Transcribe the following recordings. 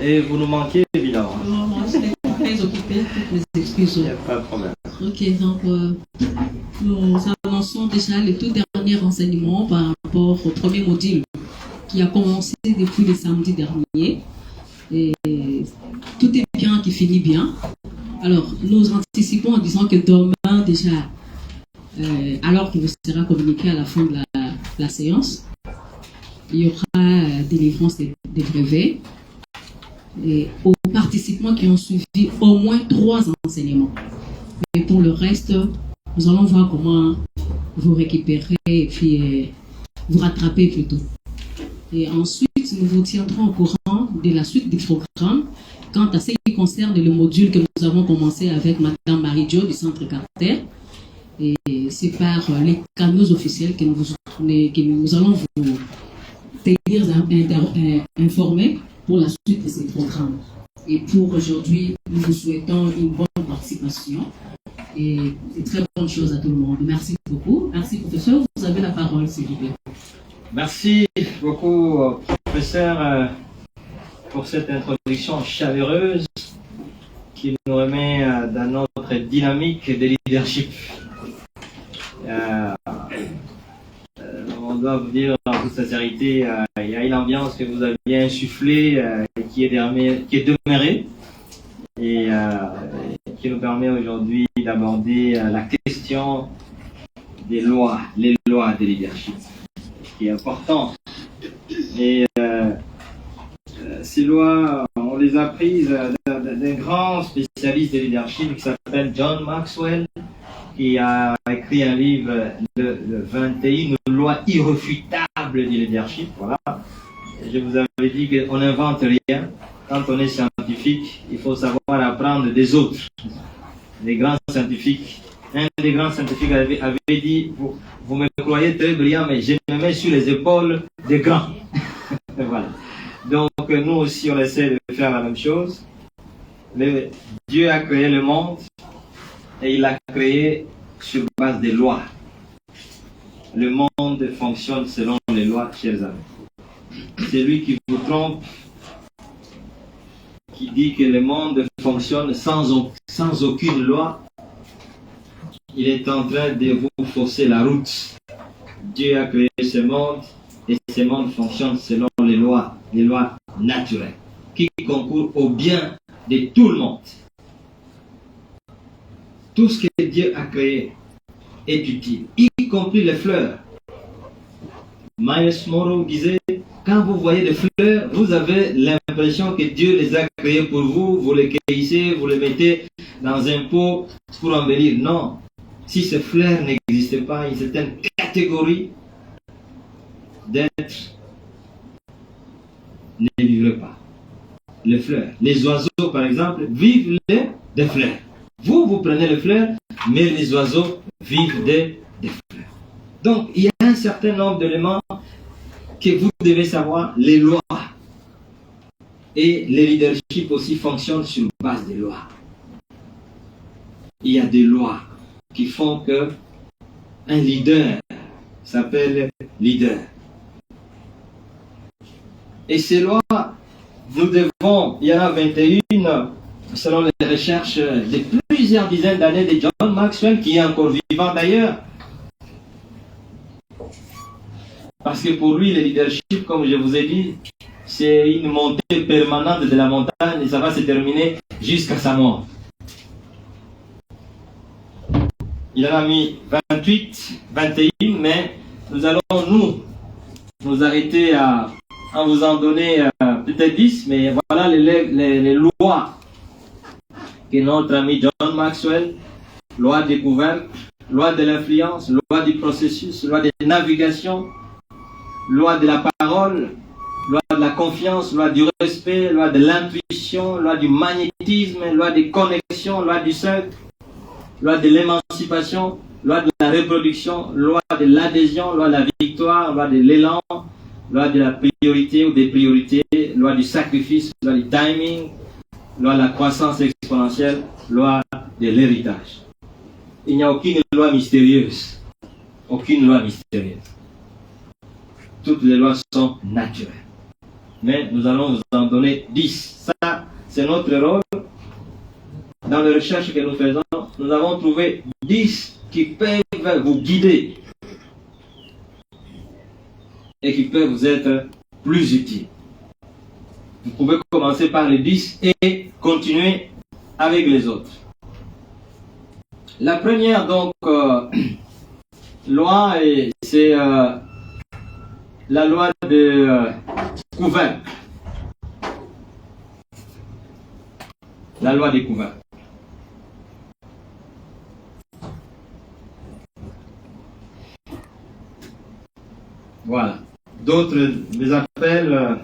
Et vous nous manquez évidemment. Non, moi, je suis très occupée, toutes mes excuses. Il n'y a pas de problème. Ok, donc nous annonçons déjà les tout derniers renseignements par rapport au premier module qui a commencé depuis le samedi dernier. Et tout est bien qui finit bien. Alors, nous anticipons en disant que demain déjà, alors qu'il vous sera communiqué à la fin de la séance, il y aura délivrance des brevets. Et aux participants qui ont suivi au moins 3 enseignements. Et pour le reste, nous allons voir comment vous récupérer et puis vous rattraper plutôt. Et ensuite, nous vous tiendrons au courant de la suite du programme quant à ce qui concerne le module que nous avons commencé avec Madame Marie-Jo du Centre Carter. Et c'est par les canaux officiels que nous allons vous tenir informés pour la suite de ces programmes. Et pour aujourd'hui, nous vous souhaitons une bonne participation et de très bonnes choses à tout le monde. Merci beaucoup. Merci, professeur. Vous avez la parole, s'il vous plaît. Merci beaucoup, professeur, pour cette introduction chaleureuse qui nous remet dans notre dynamique de leadership. On doit vous dire en toute sincérité, il y a une ambiance que vous avez insufflée qui est demeurée et qui nous permet aujourd'hui d'aborder la question des lois, les lois de leadership, qui est important. Et ces lois, on les a prises d'un grand spécialiste de leadership qui s'appelle John Maxwell, qui a écrit un livre, le 21 lois irréfutables du leadership. Voilà. Je vous avais dit qu'on n'invente rien. Quand on est scientifique, il faut savoir apprendre des autres. Les grands scientifiques. Un des grands scientifiques avait dit, vous me croyez très brillant, mais je me mets sur les épaules des grands. Voilà. Donc nous aussi, on essaie de faire la même chose. Dieu a créé le monde et il l'a créé sur base des lois. Le monde fonctionne selon les lois, chers amis. C'est lui qui vous trompe, qui dit que le monde fonctionne sans aucune loi. Il est en train de vous fausser la route. Dieu a créé ce monde et ce monde fonctionne selon les lois naturelles, qui concourent au bien de tout le monde. Tout ce que Dieu a créé est utile, y compris les fleurs. Miles Morrow disait, quand vous voyez des fleurs, vous avez l'impression que Dieu les a créées pour vous, vous les cueillissez, vous les mettez dans un pot pour embellir. Non, si ces fleurs n'existaient pas, une certaine catégorie d'êtres ne vivraient pas. Les fleurs. Les oiseaux, par exemple, vivent des fleurs. Vous prenez les fleurs, mais les oiseaux vivent des fleurs. Donc, il y a un certain nombre d'éléments que vous devez savoir, les lois. Et le leadership aussi fonctionne sur base des lois. Il y a des lois qui font que un leader s'appelle leader. Et ces lois, nous devons, il y en a 21, selon les recherches de plusieurs dizaines d'années de John Maxwell, qui est encore vivant d'ailleurs. Parce que pour lui, le leadership, comme je vous ai dit, c'est une montée permanente de la montagne et ça va se terminer jusqu'à sa mort. Il en a mis 28, 21, mais nous allons nous arrêter à vous en donner peut-être 10, mais voilà les lois que notre ami John Maxwell, loi découverte, loi de l'influence, loi du processus, loi de navigation, loi de la parole, loi de la confiance, loi du respect, loi de l'intuition, loi du magnétisme, loi des connexions, loi du cercle, loi de l'émancipation, loi de la reproduction, loi de l'adhésion, loi de la victoire, loi de l'élan, loi de la priorité ou des priorités, loi du sacrifice, loi du timing, loi de la croissance exponentielle, loi de l'héritage. Il n'y a aucune loi mystérieuse. Aucune loi mystérieuse. Toutes les lois sont naturelles. mais nous allons vous en donner 10. Ça, c'est notre rôle. Dans les recherches que nous faisons, nous avons trouvé 10 qui peuvent vous guider et qui peuvent vous être plus utiles. Vous pouvez commencer par les 10 et continuer avec les autres. La première donc loi, c'est la loi de couvercle. La loi des couvercles. Voilà. D'autres les appellent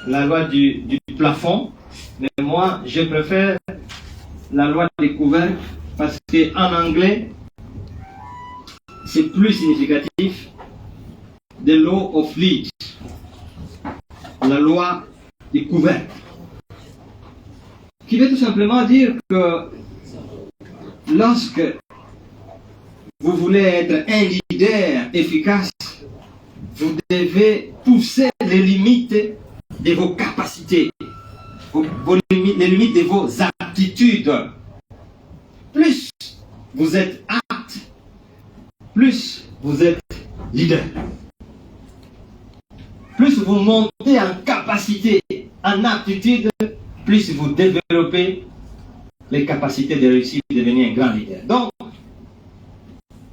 la loi du plafond, mais moi je préfère la loi des couvercles parce qu'en anglais c'est plus significatif. The law of lid, la loi des couvercles, qui veut tout simplement dire que lorsque vous voulez être un leader efficace, vous devez pousser les limites de vos capacités, les limites de vos aptitudes. Plus vous êtes apte, plus vous êtes leader. Plus vous montez en capacité, en aptitude, plus vous développez les capacités de réussir et devenir un grand leader. Donc,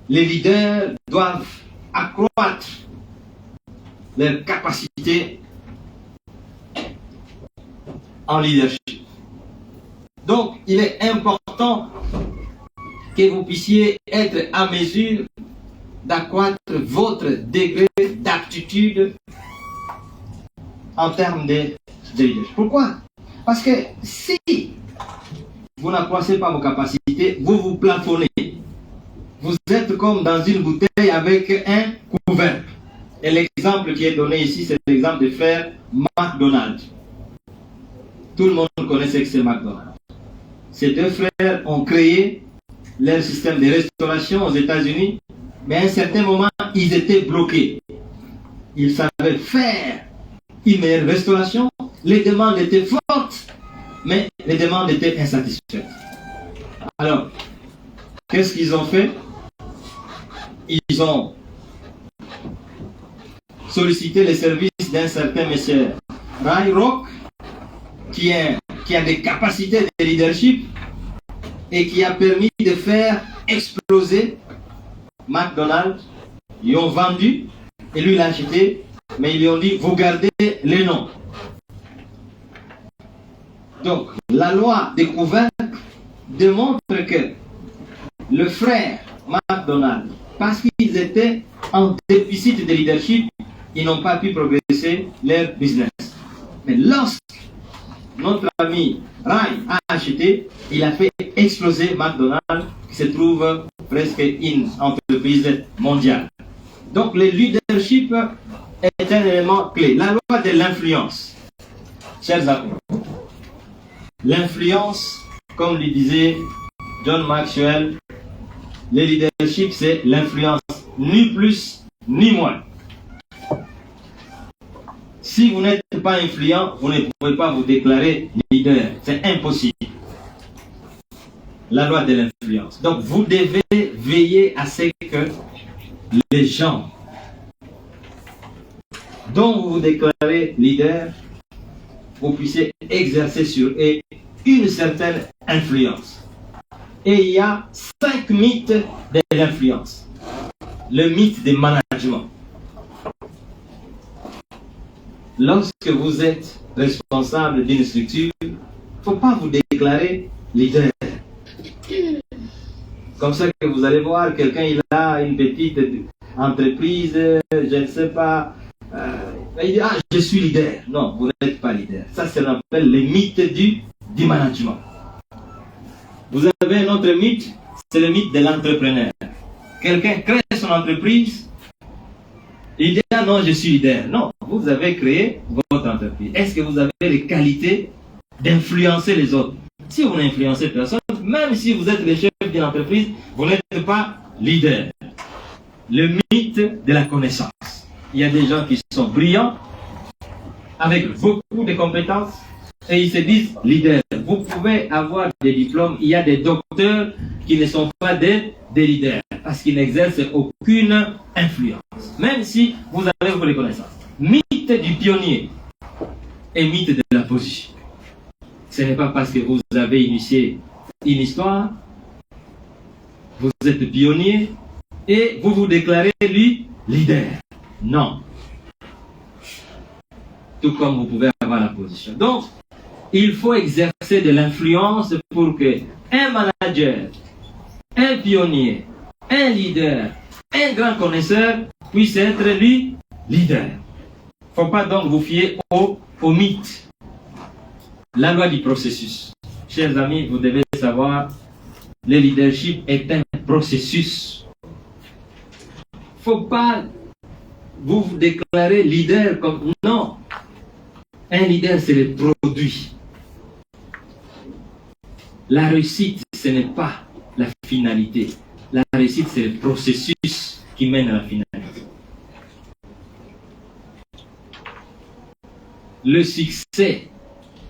les leaders doivent accroître leurs capacités en leadership. Donc, il est important que vous puissiez être à mesure d'accroître votre degré d'aptitude en termes de leadership. Pourquoi? Parce que si vous n'accroissez pas vos capacités, vous vous plafonnez. Vous êtes comme dans une bouteille avec un couvercle. Et l'exemple qui est donné ici, c'est l'exemple des frères McDonald's. Tout le monde connaît ce que c'est McDonald's. Ces deux frères ont créé leur système de restauration aux États-Unis, mais à un certain moment, ils étaient bloqués. Ils savaient faire une meilleure restauration, les demandes étaient fortes, mais les demandes étaient insatisfaites. Alors, qu'est-ce qu'ils ont fait? Ils ont sollicité les services d'un certain monsieur Ray Rock, qui a des capacités de leadership et qui a permis de faire exploser McDonald's. Ils ont vendu et lui l'a acheté, mais ils lui ont dit vous gardez les noms. Donc la loi des couvercles démontre que le frère McDonald, parce qu'ils étaient en déficit de leadership, ils n'ont pas pu progresser leur business. Mais lorsque notre ami Ray a acheté, il a fait exploser McDonald's, qui se trouve presque une entreprise mondiale. Donc le leadership est un élément clé. La loi de l'influence. Chers amis, l'influence, comme le disait John Maxwell, le leadership c'est l'influence, ni plus ni moins. Si vous n'êtes pas influent, vous ne pouvez pas vous déclarer leader. C'est impossible. La loi de l'influence. Donc vous devez veiller à ce que les gens dont vous vous déclarez leader, vous puissiez exercer sur eux une certaine influence. Et il y a 5 mythes de l'influence. Le mythe du management. Lorsque vous êtes responsable d'une structure, il ne faut pas vous déclarer leader. Comme ça que vous allez voir, quelqu'un il a une petite entreprise, je ne sais pas, il dit, ah, je suis leader. Non, vous n'êtes pas leader. Ça, ça s'appelle les mythes du management. Vous avez un autre mythe, c'est le mythe de l'entrepreneur. Quelqu'un crée son entreprise, il dit, ah non, je suis leader. Non, vous avez créé votre entreprise. Est-ce que vous avez les qualités d'influencer les autres? Si vous n'influencez personne, même si vous êtes le chef d'une entreprise, vous n'êtes pas leader. Le mythe de la connaissance. Il y a des gens qui sont brillants, avec beaucoup de compétences et ils se disent leaders. Vous pouvez avoir des diplômes, il y a des docteurs qui ne sont pas des leaders parce qu'ils n'exercent aucune influence, même si vous avez vos connaissances. Mythe du pionnier et mythe de la position. Ce n'est pas parce que vous avez initié une histoire, vous êtes pionnier et vous vous déclarez lui leader. Non. Tout comme vous pouvez avoir la position. Donc, il faut exercer de l'influence pour que un manager, un pionnier, un leader, un grand connaisseur puisse être lui leader. Il ne faut pas donc vous fier au mythe. La loi du processus. Chers amis, vous devez savoir, le leadership est un processus. Il ne faut pas vous déclarer leader comme... Non. Un leader, c'est le produit. La réussite, ce n'est pas la finalité. La réussite, c'est le processus qui mène à la finalité. Le succès,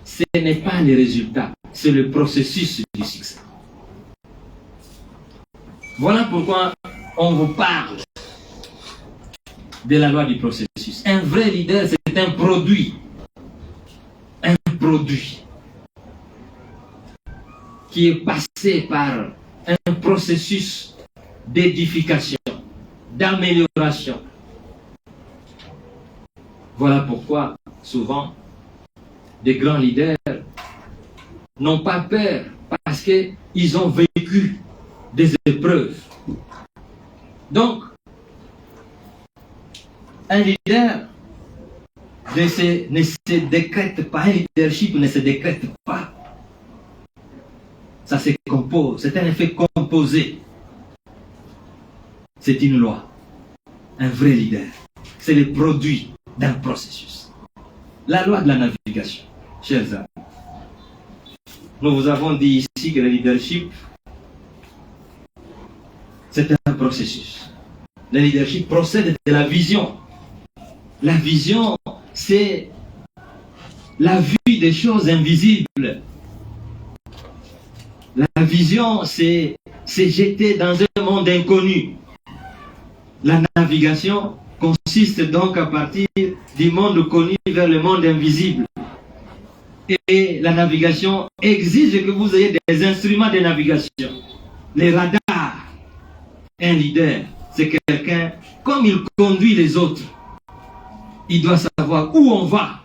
ce n'est pas le résultat, c'est le processus du succès. Voilà pourquoi on vous parle de la loi du processus. Un vrai leader, c'est un produit. Un produit qui est passé par un processus d'édification, d'amélioration. Voilà pourquoi, souvent, des grands leaders n'ont pas peur parce qu'ils ont vécu des épreuves. Donc, un leader ne se décrète pas, un leadership ne se décrète pas. Ça se compose, c'est un effet composé. C'est une loi. Un vrai leader, c'est le produit d'un processus. La loi de la navigation, chers amis. Nous vous avons dit ici que le leadership, c'est un processus. Le leadership procède de la vision. La vision, c'est la vue des choses invisibles. La vision, c'est jeter dans un monde inconnu. La navigation consiste donc à partir du monde connu vers le monde invisible. Et la navigation exige que vous ayez des instruments de navigation. Les radars. Un leader, c'est quelqu'un, comme il conduit les autres, il doit savoir où on va.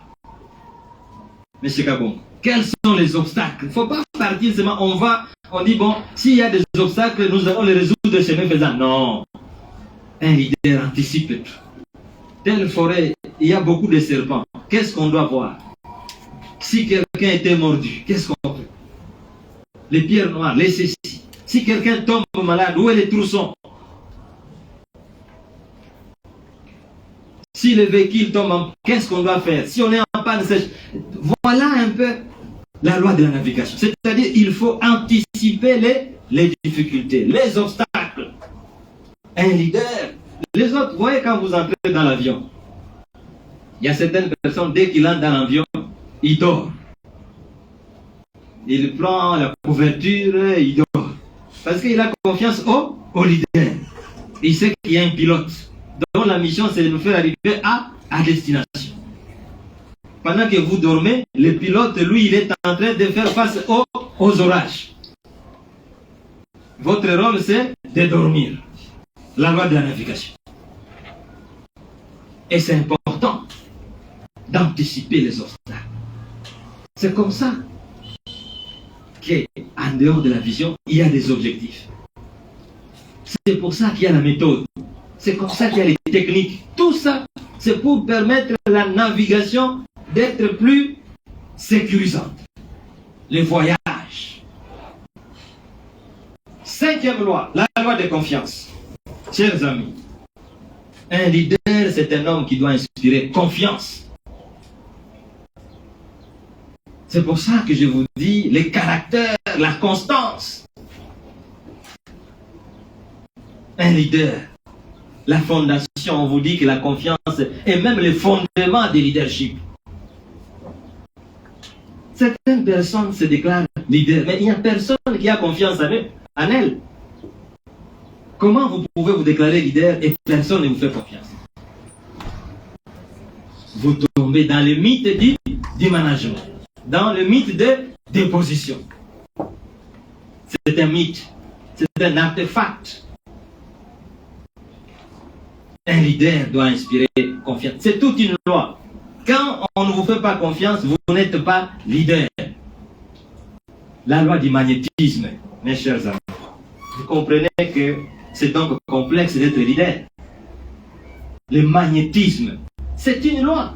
Monsieur Kabon, quels sont les obstacles? Il ne faut pas partir seulement, on dit bon, s'il y a des obstacles, nous allons les résoudre chemin faisant. Non. Un leader anticipe tout. Telle forêt, il y a beaucoup de serpents. Qu'est-ce qu'on doit voir? Si quelqu'un était mordu, qu'est-ce qu'on fait? Les pierres noires, les ceci. Si quelqu'un tombe malade, où est les troussons? Si le véhicule tombe, qu'est-ce qu'on doit faire? Si on est en panne sèche. Voilà un peu la loi de la navigation. C'est-à-dire il faut anticiper les difficultés, les obstacles. Un leader, les autres, vous voyez quand vous entrez dans l'avion, il y a certaines personnes, dès qu'il entre dans l'avion, il dort. Il prend la couverture, il dort. Parce qu'il a confiance au leader. Il sait qu'il y a un pilote dont la mission c'est de nous faire arriver à destination. Pendant que vous dormez, le pilote, lui, il est en train de faire face aux orages. Votre rôle, c'est de dormir. La loi de la navigation. Et c'est important d'anticiper les obstacles. C'est comme ça qu'en dehors de la vision, il y a des objectifs. C'est pour ça qu'il y a la méthode. C'est comme ça qu'il y a les techniques. Tout ça, c'est pour permettre à la navigation d'être plus sécurisante. Les voyages. Cinquième loi, la loi de confiance. Chers amis, un leader, c'est un homme qui doit inspirer confiance. C'est pour ça que je vous dis, les caractères, la constance. Un leader, la fondation, on vous dit que la confiance est même le fondement du leadership. Certaines personnes se déclarent leaders, mais il n'y a personne qui a confiance en elles. Comment vous pouvez vous déclarer leader et personne ne vous fait confiance? Vous tombez dans le mythe du management, dans le mythe de déposition. C'est un mythe, c'est un artefact. Un leader doit inspirer confiance. C'est toute une loi. Quand on ne vous fait pas confiance, vous n'êtes pas leader. La loi du magnétisme, mes chers amis. Vous comprenez que c'est donc complexe d'être leader. Le magnétisme, c'est une loi.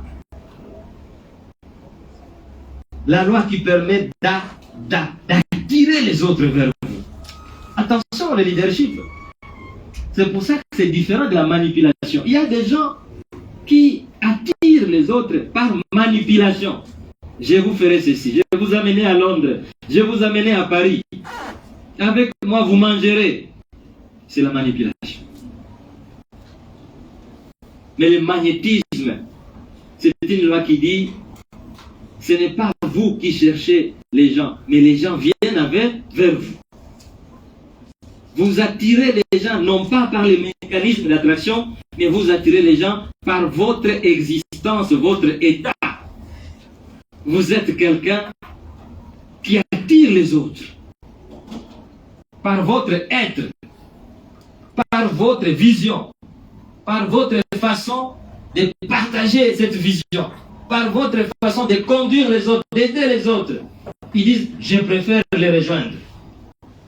La loi qui permet d'attirer les autres vers vous. Attention, le leadership. C'est pour ça que c'est différent de la manipulation. Il y a des gens qui attirent les autres par manipulation. Je vous ferai ceci, je vais vous amener à Londres, je vais vous amener à Paris. Avec moi, vous mangerez. C'est la manipulation. Mais le magnétisme, c'est une loi qui dit, ce n'est pas vous qui cherchez les gens, mais les gens viennent vers vous. Vous attirez les gens non pas par les mécanismes d'attraction, mais vous attirez les gens par votre existence, votre état. Vous êtes quelqu'un qui attire les autres par votre être, par votre vision, par votre façon de partager cette vision, par votre façon de conduire les autres, d'aider les autres. Ils disent, je préfère les rejoindre.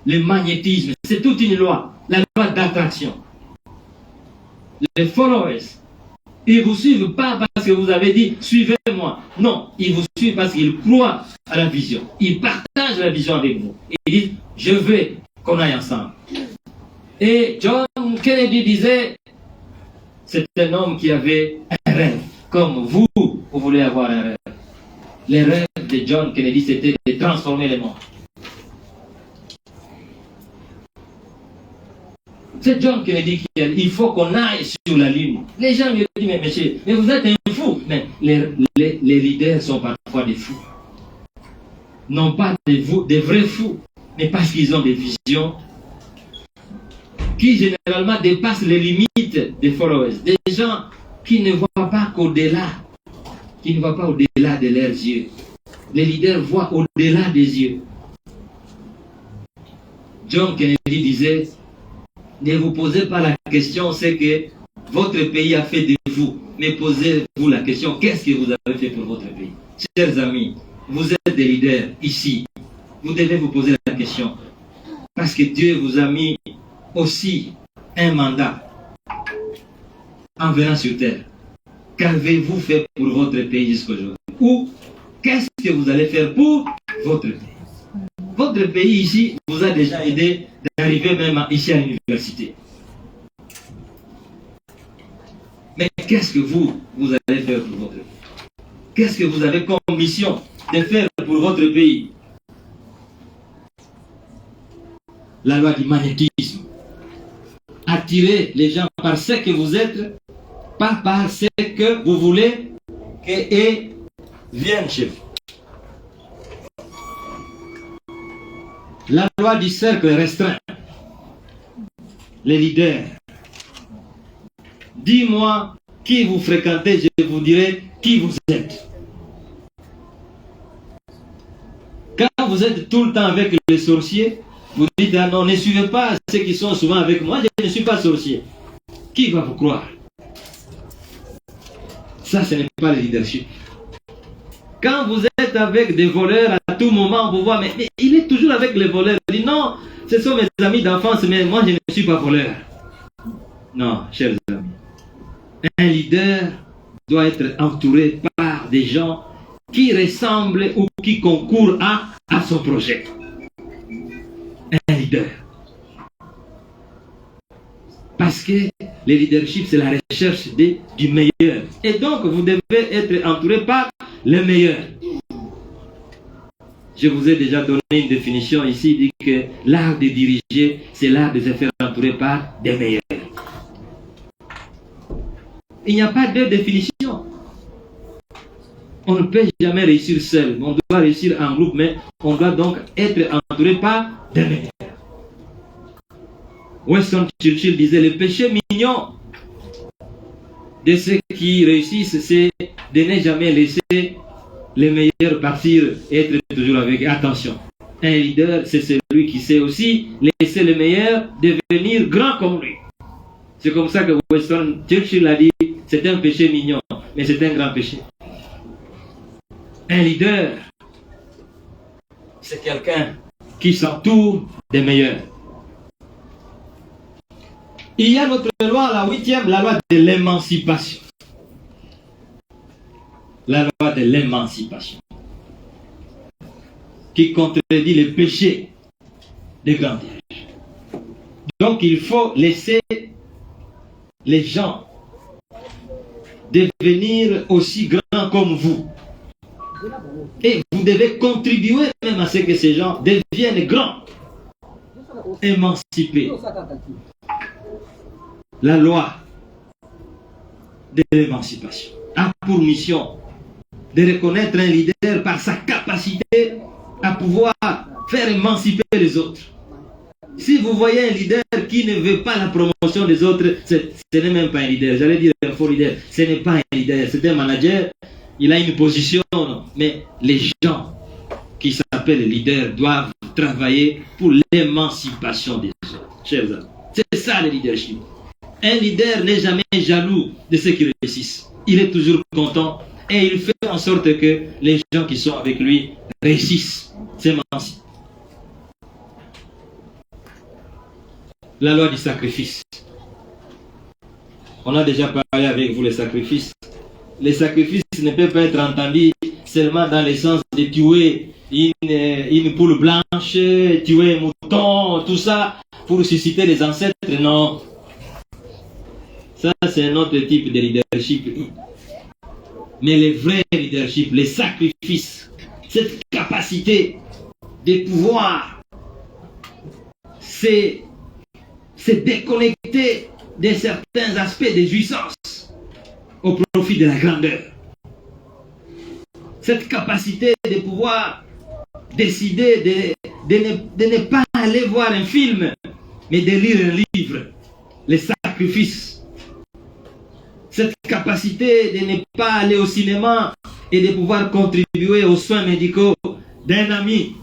Le magnétisme, c'est toute une loi, la loi d'attraction. Les followers, ils ne vous suivent pas parce que vous avez dit, suivez-moi. Non, ils vous suivent parce qu'ils croient à la vision. Ils partagent la vision avec vous. Ils disent, je veux qu'on aille ensemble. Et John Kennedy disait, c'est un homme qui avait un rêve. Comme vous voulez avoir un rêve. Les rêves de John Kennedy, c'était de transformer le monde. C'est John Kennedy qui a dit, il faut qu'on aille sur la Lune. Les gens lui disent, mais monsieur, mais vous êtes un fou. Mais les leaders sont parfois des fous. Non pas des vrais fous, mais parce qu'ils ont des visions qui généralement dépassent les limites des followers. Des gens qui ne voient pas qu'au-delà, qui ne voient pas au-delà de leurs yeux. Les leaders voient au-delà des yeux. John Kennedy disait, ne vous posez pas la question, c'est que votre pays a fait de vous. Mais posez-vous la question, qu'est-ce que vous avez fait pour votre pays? Chers amis, vous êtes des leaders ici. Vous devez vous poser la question. Parce que Dieu vous a mis aussi un mandat en venant sur terre. Qu'avez-vous fait pour votre pays jusqu'aujourd'hui? Ou qu'est-ce que vous allez faire pour votre pays? Votre pays ici vous a déjà aidé d'arriver même ici à l'université. Mais qu'est-ce que vous allez faire pour votre pays? Qu'est-ce que vous avez comme mission de faire pour votre pays? La loi du magnétisme. Attirez les gens par ce que vous êtes, pas par ce que vous voulez qu'ils viennent chez vous. La loi du cercle restreint. Les leaders. Dis-moi qui vous fréquentez, je vous dirai qui vous êtes. Quand vous êtes tout le temps avec les sorciers, vous dites, ah non, ne suivez pas ceux qui sont souvent avec moi, je ne suis pas sorcier. Qui va vous croire? Ça, ce n'est pas le leadership. Quand vous êtes avec des voleurs, à tout moment, vous voyez, mais il est toujours avec les voleurs. Il dit, non, ce sont mes amis d'enfance, mais moi, je ne suis pas voleur. Non, chers amis. Un leader doit être entouré par des gens qui ressemblent ou qui concourent à son projet. Un leader. Parce que le leadership, c'est la recherche du meilleur. Et donc, vous devez être entouré par les meilleurs. Je vous ai déjà donné une définition ici, dit que l'art de diriger, c'est l'art de se faire entourer par des meilleurs. Il n'y a pas de définition. On ne peut jamais réussir seul. On doit réussir en groupe, mais on doit donc être entouré par des meilleurs. Winston Churchill disait, le péché mignon de ceux qui réussissent, c'est de ne jamais laisser les meilleurs partir et être toujours avec. Attention, un leader, c'est celui qui sait aussi laisser les meilleurs devenir grands comme lui. C'est comme ça que Winston Churchill a dit, c'est un péché mignon, mais c'est un grand péché. Un leader, c'est quelqu'un qui s'entoure des meilleurs. Il y a notre loi, la 8e, la loi de l'émancipation. La loi de l'émancipation. Qui contredit les péchés des grands dirigeants. Donc il faut laisser les gens devenir aussi grands comme vous. Et vous devez contribuer même à ce que ces gens deviennent grands, émancipés. La loi de l'émancipation a pour mission de reconnaître un leader par sa capacité à pouvoir faire émanciper les autres. Si vous voyez un leader qui ne veut pas la promotion des autres, ce n'est même pas un leader. J'allais dire un faux leader. Ce n'est pas un leader, c'est un manager. Il a une position, mais les gens qui s'appellent leaders doivent travailler pour l'émancipation des autres. Chers amis, c'est ça le leadership. Un leader n'est jamais jaloux de ceux qui réussissent. Il est toujours content et il fait en sorte que les gens qui sont avec lui réussissent, s'émancipent. La loi du sacrifice. On a déjà parlé avec vous les sacrifices. Les sacrifices ne peuvent pas être entendus seulement dans le sens de tuer une poule blanche, tuer un mouton, tout ça, pour susciter les ancêtres. Non. Ça, c'est un autre type de leadership. Mais le vrai leadership, les sacrifices, cette capacité de pouvoir se déconnecter de certains aspects de jouissance au profit de la grandeur. Cette capacité de pouvoir décider de ne pas aller voir un film, mais de lire un livre, les sacrifices. Cette capacité de ne pas aller au cinéma et de pouvoir contribuer aux soins médicaux d'un ami.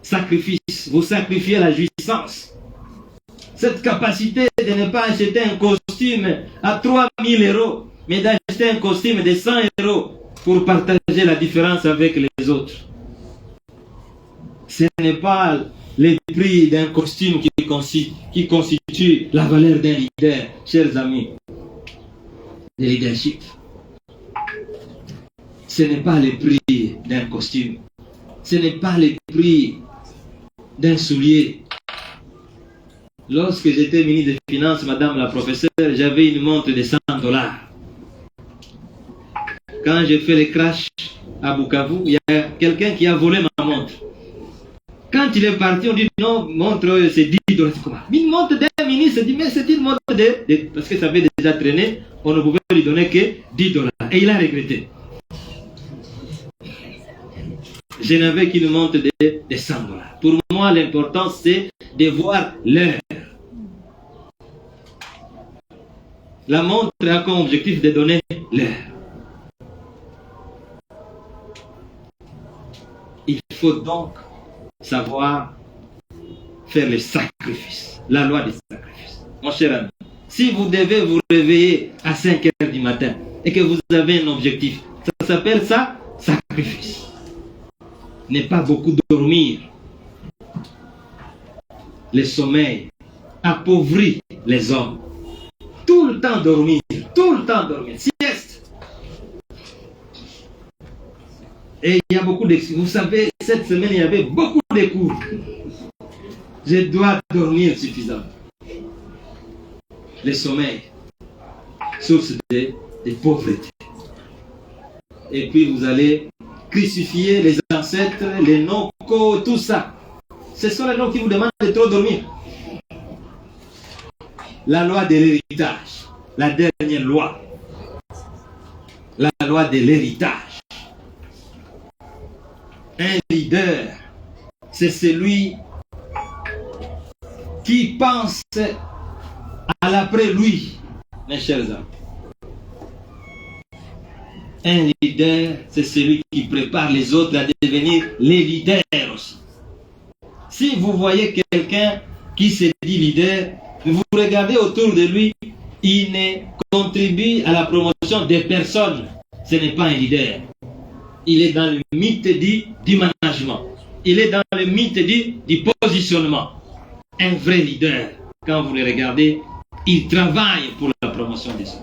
Sacrifice, vous sacrifiez la jouissance. Cette capacité de ne pas acheter un costume à 3000 €, mais d'acheter un costume de 100 € pour partager la différence avec les autres. Ce n'est pas le prix d'un costume qui constitue la valeur d'un leader, chers amis. Le leadership. Ce n'est pas le prix d'un costume. Ce n'est pas le prix d'un soulier. Lorsque j'étais ministre des Finances, madame la professeure, j'avais une montre de 100 $. Quand j'ai fait le crash à Bukavu, il y a quelqu'un qui a volé ma montre. Quand il est parti, on dit non, montre c'est 10 $. C'est comment? Une montre d'un ministre, dit mais c'est une montre parce que ça avait déjà traîné, on ne pouvait lui donner que 10 $. Et il a regretté. Je n'avais qu'une montre de 100 $. Pour moi, l'important c'est de voir l'heure. La montre a comme objectif de donner l'heure. Il faut donc savoir faire les sacrifices. La loi des sacrifices. Mon cher ami, si vous devez vous réveiller à 5 h du matin et que vous avez un objectif, ça s'appelle ça sacrifice. Ne pas beaucoup dormir. Le sommeil appauvrit les hommes. Tout le temps dormir, sieste. Et il y a beaucoup de... Vous savez, cette semaine, il y avait beaucoup de cours. Je dois dormir suffisamment. Le sommeil, source de pauvreté. Et puis vous allez crucifier les ancêtres, les noms, tout ça. Ce sont les noms qui vous demandent de trop dormir. La loi de l'héritage, la dernière loi. la loi de l'héritage. Un leader, c'est celui qui pense à l'après-lui, mes chers amis. Un leader, c'est celui qui prépare les autres à devenir les leaders aussi. Si vous voyez quelqu'un qui se dit leader, vous regardez autour de lui, il ne contribue à la promotion des personnes. Ce n'est pas un leader. Il est dans le mythe du management. Il est dans le mythe du positionnement. Un vrai leader, quand vous le regardez, il travaille pour la promotion des autres.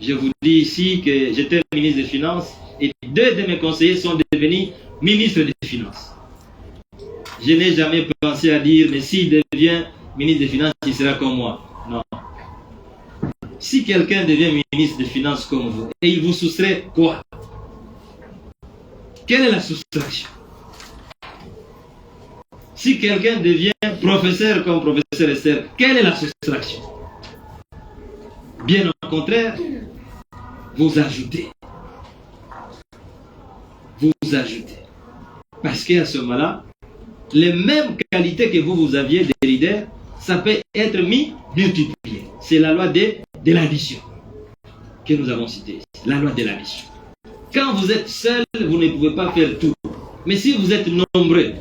Je vous dis ici que j'étais ministre des Finances et 2 de mes conseillers sont devenus ministres des Finances. Je n'ai jamais pensé à dire, mais s'il devient ministre des Finances, il sera comme moi. Non. Si quelqu'un devient ministre des Finances comme vous, et il vous soustrait quoi? Quelle est la soustraction? Si quelqu'un devient professeur comme professeur Esther, quelle est la soustraction? Bien au contraire, vous ajoutez. Vous ajoutez. Parce qu'à ce moment-là, les mêmes qualités que vous aviez des leaders, ça peut être multiplié. C'est la loi de l'addition que nous avons citée ici. La loi de l'addition. Quand vous êtes seul, vous ne pouvez pas faire tout. Mais si vous êtes nombreux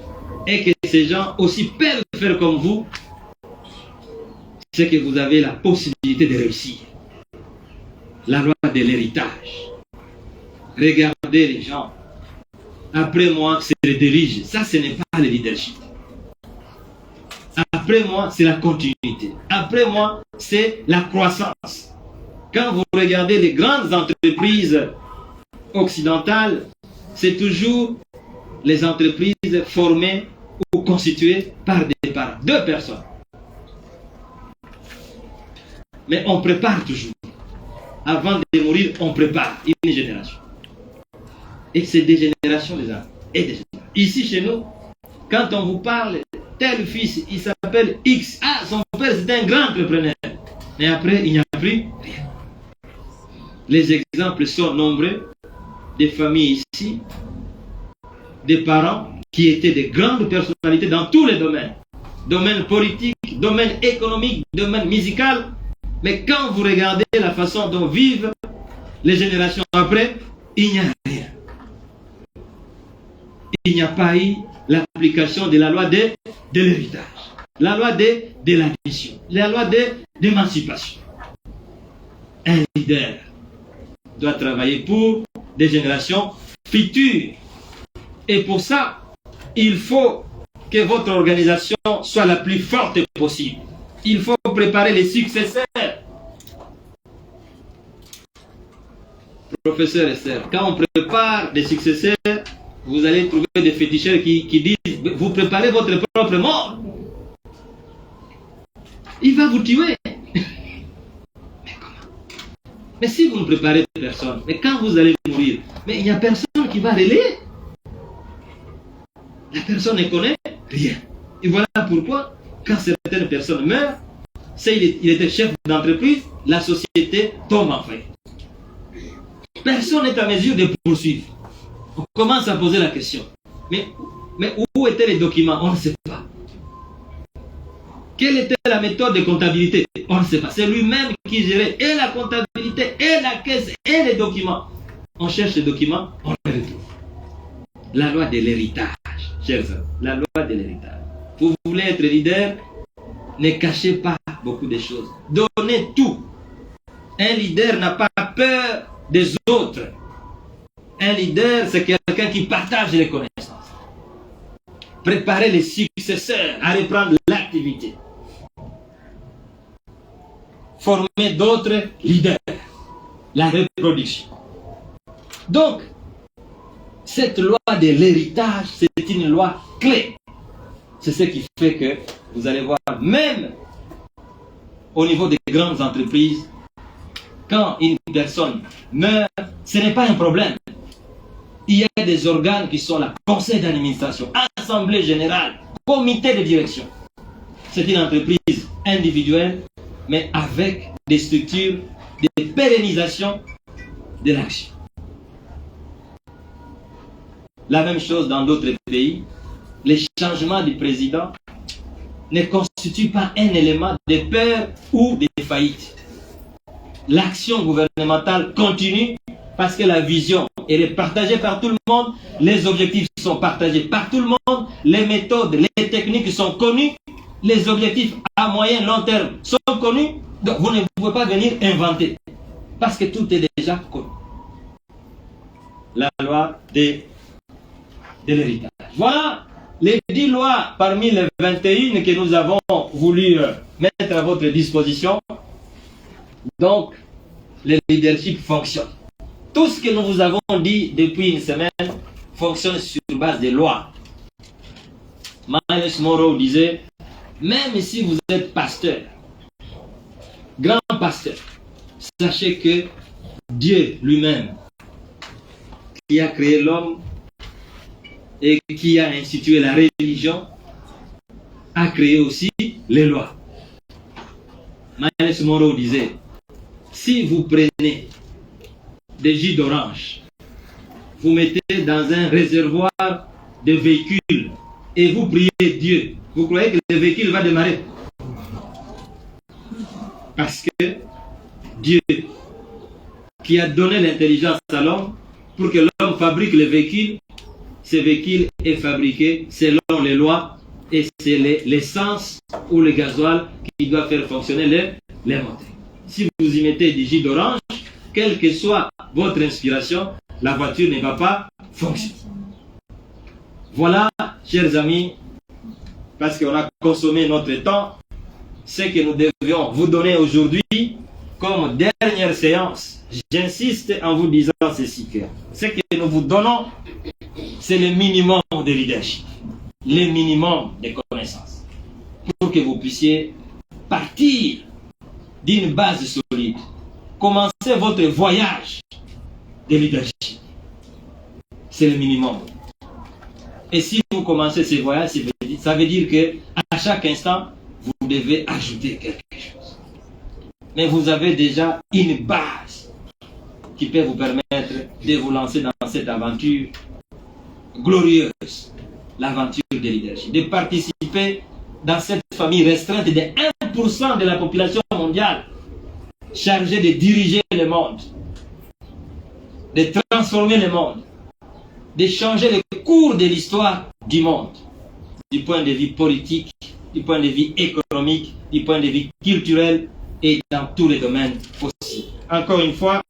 et que ces gens aussi peuvent faire comme vous, c'est que vous avez la possibilité de réussir. La loi de l'héritage. Regardez les gens. Après moi, c'est le dirige. Ça, ce n'est pas le leadership. Après moi, c'est la continuité. Après moi, c'est la croissance. Quand vous regardez les grandes entreprises occidentales, c'est toujours les entreprises formées ou constituées par 2 personnes. Mais on prépare toujours. Avant de mourir, on prépare une génération. Et c'est des générations des uns et des générations. Ici, chez nous, quand on vous parle, tel fils, il s'appelle X. Ah, son père, c'est un grand entrepreneur. Mais après, il n'y a plus rien. Les exemples sont nombreux. Des familles ici, des parents qui étaient de grandes personnalités dans tous les domaines. Domaine politique, domaine économique, domaine musical. Mais quand vous regardez la façon dont vivent les générations après, il n'y a rien. Il n'y a pas eu l'application de la loi de l'héritage, la loi de l'addition, la loi de l'émancipation. Un leader doit travailler pour des générations futures. Et pour ça, il faut que votre organisation soit la plus forte possible. Il faut préparer les successeurs. Professeur Esther, quand on prépare des successeurs, vous allez trouver des féticheurs qui disent, vous préparez votre propre mort. Il va vous tuer. Mais comment? Mais si vous ne préparez personne, mais quand vous allez mourir, mais il n'y a personne qui va relayer. La personne ne connaît rien. Et voilà pourquoi, quand certaines personnes meurent, s'il était chef d'entreprise, la société tombe en faillite. Personne n'est à mesure de poursuivre. On commence à poser la question. Mais où étaient les documents? On ne sait pas. Quelle était la méthode de comptabilité? On ne sait pas. C'est lui-même qui gérait et la comptabilité, et la caisse, et les documents. On cherche les documents, on les retrouve. La loi de l'héritage, chers amis. La loi de l'héritage. Vous voulez être leader, ne cachez pas beaucoup de choses. Donnez tout. Un leader n'a pas peur des autres. Un leader, c'est quelqu'un qui partage les connaissances. Préparer les successeurs à reprendre l'activité. Former d'autres leaders. La reproduction. Donc, cette loi de l'héritage, c'est une loi clé. C'est ce qui fait que vous allez voir, même au niveau des grandes entreprises, quand une personne meurt, ce n'est pas un problème. Il y a des organes qui sont là, conseil d'administration, assemblée générale, comité de direction. C'est une entreprise individuelle, mais avec des structures de pérennisation de l'action. La même chose dans d'autres pays. Les changements du président ne constituent pas un élément de peur ou de faillite. L'action gouvernementale continue parce que la vision elle est partagée par tout le monde, les objectifs sont partagés par tout le monde, les méthodes, les techniques sont connues, les objectifs à moyen long terme sont connus, donc vous ne pouvez pas venir inventer parce que tout est déjà connu. La loi de l'héritage. Voilà les 10 lois parmi les 21 que nous avons voulu mettre à votre disposition. Donc, le leadership fonctionne. Tout ce que nous vous avons dit depuis une semaine fonctionne sur base des lois. Miles Monroe disait, même si vous êtes pasteur, grand pasteur, sachez que Dieu lui-même, qui a créé l'homme et qui a institué la religion, a créé aussi les lois. Miles Monroe disait, si vous prenez des jus d'orange, vous mettez dans un réservoir de véhicules et vous priez Dieu, vous croyez que le véhicule va démarrer? Parce que Dieu, qui a donné l'intelligence à l'homme pour que l'homme fabrique le véhicule, ce véhicule est fabriqué selon les lois et c'est l'essence ou le gasoil qui doit faire fonctionner les moteurs. Si vous y mettez du jus d'orange, quelle que soit votre inspiration, la voiture ne va pas fonctionner. Voilà, chers amis, parce qu'on a consommé notre temps, ce que nous devions vous donner aujourd'hui comme dernière séance. J'insiste en vous disant ceci, que ce que nous vous donnons, c'est le minimum de leadership, le minimum de connaissances, pour que vous puissiez partir d'une base solide. Commencez votre voyage de leadership. C'est le minimum. Et si vous commencez ce voyage, ça veut dire qu'à chaque instant, vous devez ajouter quelque chose. Mais vous avez déjà une base qui peut vous permettre de vous lancer dans cette aventure glorieuse, l'aventure de leadership, de participer dans cette famille restreinte de 1% de la population mondiale chargée de diriger le monde, de transformer le monde, de changer le cours de l'histoire du monde, du point de vue politique, du point de vue économique, du point de vue culturel et dans tous les domaines possibles. Encore une fois,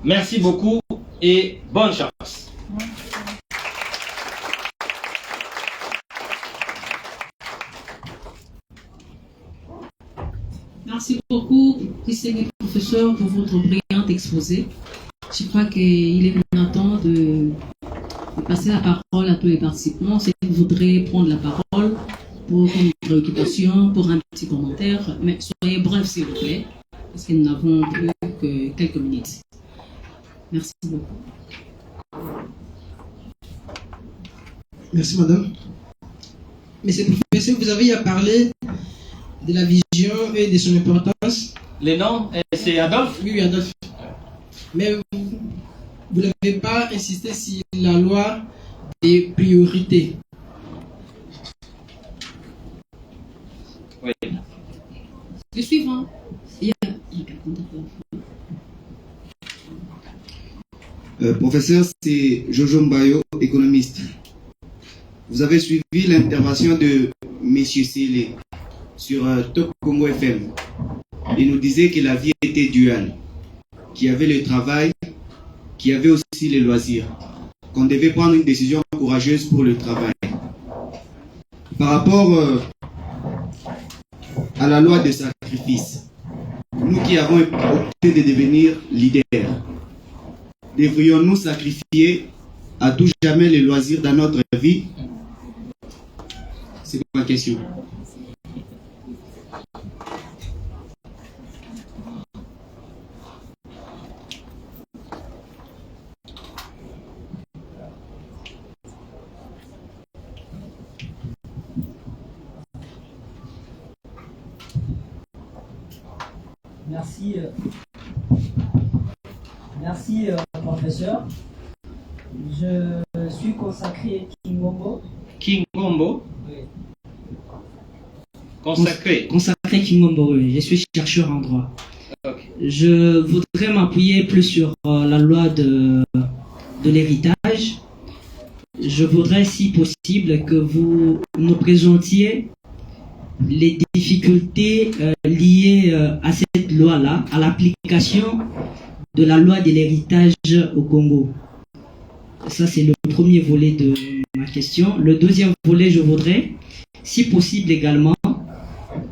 merci beaucoup et bonne chance. Merci beaucoup, distingué professeur, pour votre brillant exposé. Je crois qu'il est maintenant temps de passer la parole à tous les participants. Ceux qui voudraient prendre la parole pour une préoccupation, pour un petit commentaire, mais soyez brefs s'il vous plaît, parce que nous n'avons plus que quelques minutes. Merci beaucoup. Merci madame. Monsieur le professeur, vous avez parlé de la vision et de son importance. Le nom, c'est Adolphe? Oui, Adolphe. Mais vous n'avez pas insisté sur la loi des priorités. Oui. Le suivant. Professeur, c'est Jojo Mbayo, économiste. Vous avez suivi l'intervention de M. Sélé sur Top Congo FM. Il nous disait que la vie était duale, qu'il y avait le travail, qu'il y avait aussi les loisirs, qu'on devait prendre une décision courageuse pour le travail. Par rapport à la loi de sacrifice, nous qui avons opté de devenir leaders, devrions-nous sacrifier à tout jamais les loisirs dans notre vie? C'est ma question. Merci. Merci, professeur. Je suis consacré Kingombo. Kingombo, Oui. consacré. Consacré Kingombo, oui. Je suis chercheur en droit. Ok. Je voudrais m'appuyer plus sur la loi de l'héritage. Je voudrais, si possible, que vous nous présentiez les difficultés liées à cette loi-là, à l'application de la loi de l'héritage au Congo. Ça, c'est le premier volet de ma question. Le deuxième volet, je voudrais, si possible également,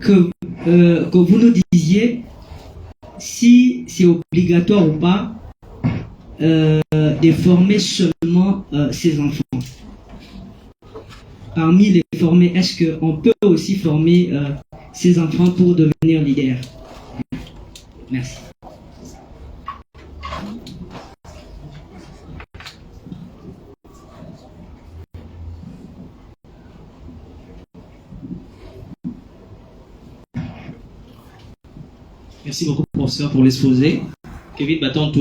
que vous nous disiez si c'est obligatoire ou pas de former seulement ces enfants. Parmi les formés, est-ce qu'on peut aussi former ces enfants pour devenir leaders? Merci. Merci beaucoup, professeur, pour l'exposé. Kevin Baton,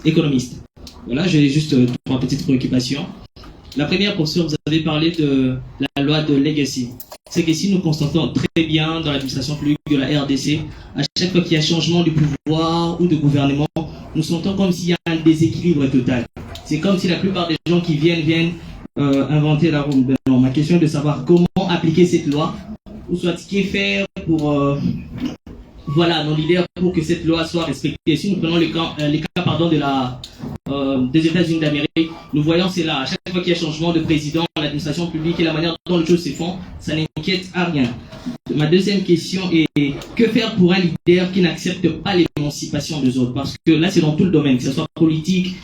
économiste. Voilà, j'ai juste trois petites préoccupations. La première, professeur, vous avez parlé de la loi de Legacy. C'est qu'ici, nous constatons très bien dans l'administration publique de la RDC, à chaque fois qu'il y a changement de pouvoir ou de gouvernement, nous sentons comme s'il y a un déséquilibre total. C'est comme si la plupart des gens qui viennent inventer la roue. Non, ma question est de savoir comment appliquer cette loi, ou soit ce qui est fait pour nos leaders pour que cette loi soit respectée. Si nous prenons les cas des États-Unis d'Amérique, nous voyons c'est là. À chaque fois qu'il y a changement de président, l'administration publique et la manière dont les choses se font, ça n'inquiète à rien. Ma deuxième question est que faire pour un leader qui n'accepte pas l'émancipation des autres? Parce que là, c'est dans tout le domaine, que ce soit politique,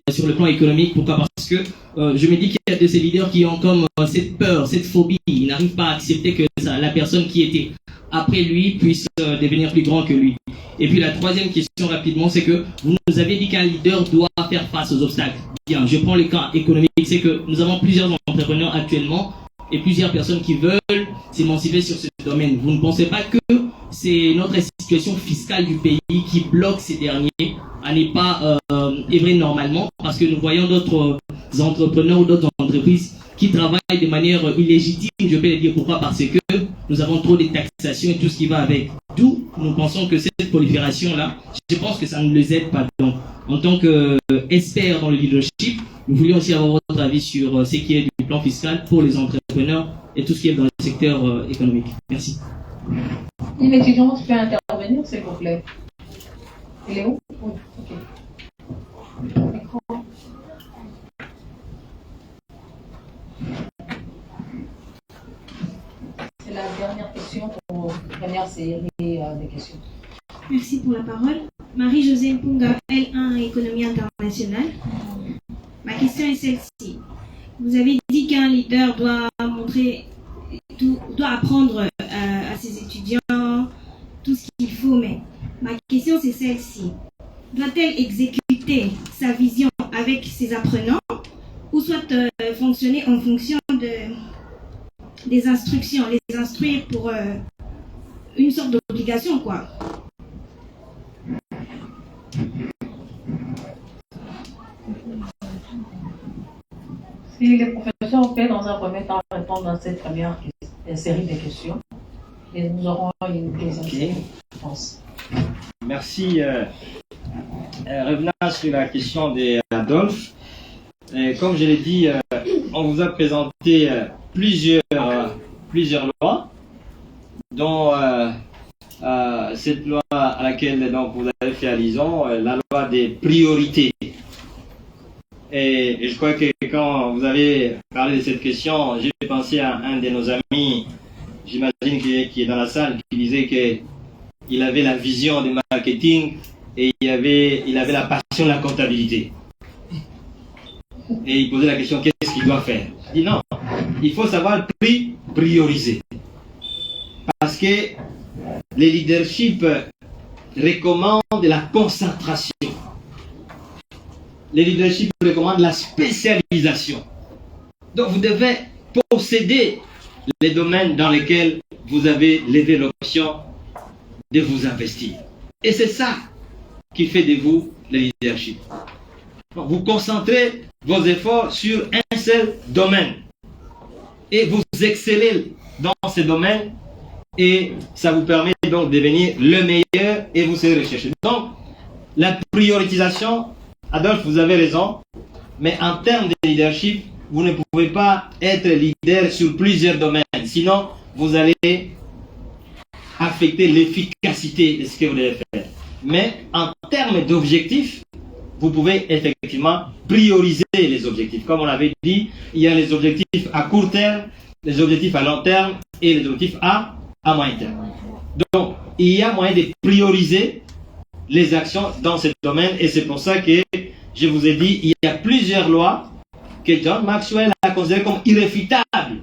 sur le plan économique. Pourquoi? Parce que je me dis qu'il y a de ces leaders qui ont comme cette peur, cette phobie. Ils n'arrivent pas à accepter que la personne qui était après lui puisse devenir plus grand que lui. Et puis la troisième question rapidement, c'est que vous nous avez dit qu'un leader doit faire face aux obstacles. Bien, je prends le cas économique, c'est que nous avons plusieurs entrepreneurs actuellement et plusieurs personnes qui veulent s'émanciper sur ce domaine. Vous ne pensez pas que c'est notre situation fiscale du pays qui bloque ces derniers à ne pas œuvrer normalement, parce que nous voyons d'autres entrepreneurs ou d'autres entreprises qui travaillent de manière illégitime, je peux le dire. Pourquoi? Parce que nous avons trop de taxations et tout ce qui va avec. D'où nous pensons que cette prolifération-là, je pense que ça ne les aide pas. Donc, en tant qu'expert dans le leadership, nous voulions aussi avoir votre avis sur ce qui est du plan fiscal pour les entrepreneurs et tout ce qui est dans le secteur économique. Merci. Une étudiante peut intervenir, s'il vous plaît. Il est où? Oui, ok. Micro. C'est la dernière question pour la première série de questions. Merci pour la parole. Marie-Josée Mpunga, L1 Économie internationale. Ma question est celle-ci. Vous avez dit qu'un leader doit apprendre à ses étudiants tout ce qu'il faut, mais ma question c'est celle-ci. Doit-elle exécuter sa vision avec ses apprenants ou soit fonctionner en fonction des instructions, les instruire pour une sorte d'obligation, quoi? Si les professeurs peuvent dans un premier temps répondre à cette première série de questions, et nous aurons une deuxième série, je pense. Merci. Revenant sur la question d'Adolphe, comme je l'ai dit, on vous a présenté plusieurs lois, dont cette loi à laquelle donc, vous avez fait allusion, la loi des priorités. Et je crois que quand vous avez parlé de cette question, j'ai pensé à un de nos amis, j'imagine qui est dans la salle, qui disait qu'il avait la vision du marketing et il avait la passion de la comptabilité. Et il posait la question, qu'est-ce qu'il doit faire? Il dit non, il faut savoir prioriser. Parce que les leaderships recommandent la concentration. Les leaderships recommandent la spécialisation. Donc vous devez posséder les domaines dans lesquels vous avez levé l'option de vous investir. Et c'est ça qui fait de vous le leadership. Donc, vous concentrez vos efforts sur un seul domaine. Et vous excellez dans ce domaine. Et ça vous permet donc de devenir le meilleur et vous serez recherché. Donc, la prioritisation, Adolphe, vous avez raison. Mais en termes de leadership, vous ne pouvez pas être leader sur plusieurs domaines. Sinon, vous allez affecter l'efficacité de ce que vous devez faire. Mais en termes d'objectifs, vous pouvez effectivement prioriser les objectifs. Comme on l'avait dit, il y a les objectifs à court terme, les objectifs à long terme et les objectifs à moyen terme. Donc, il y a moyen de prioriser les actions dans ce domaine et c'est pour ça que je vous ai dit, il y a plusieurs lois que John Maxwell a considérées comme irréfutables.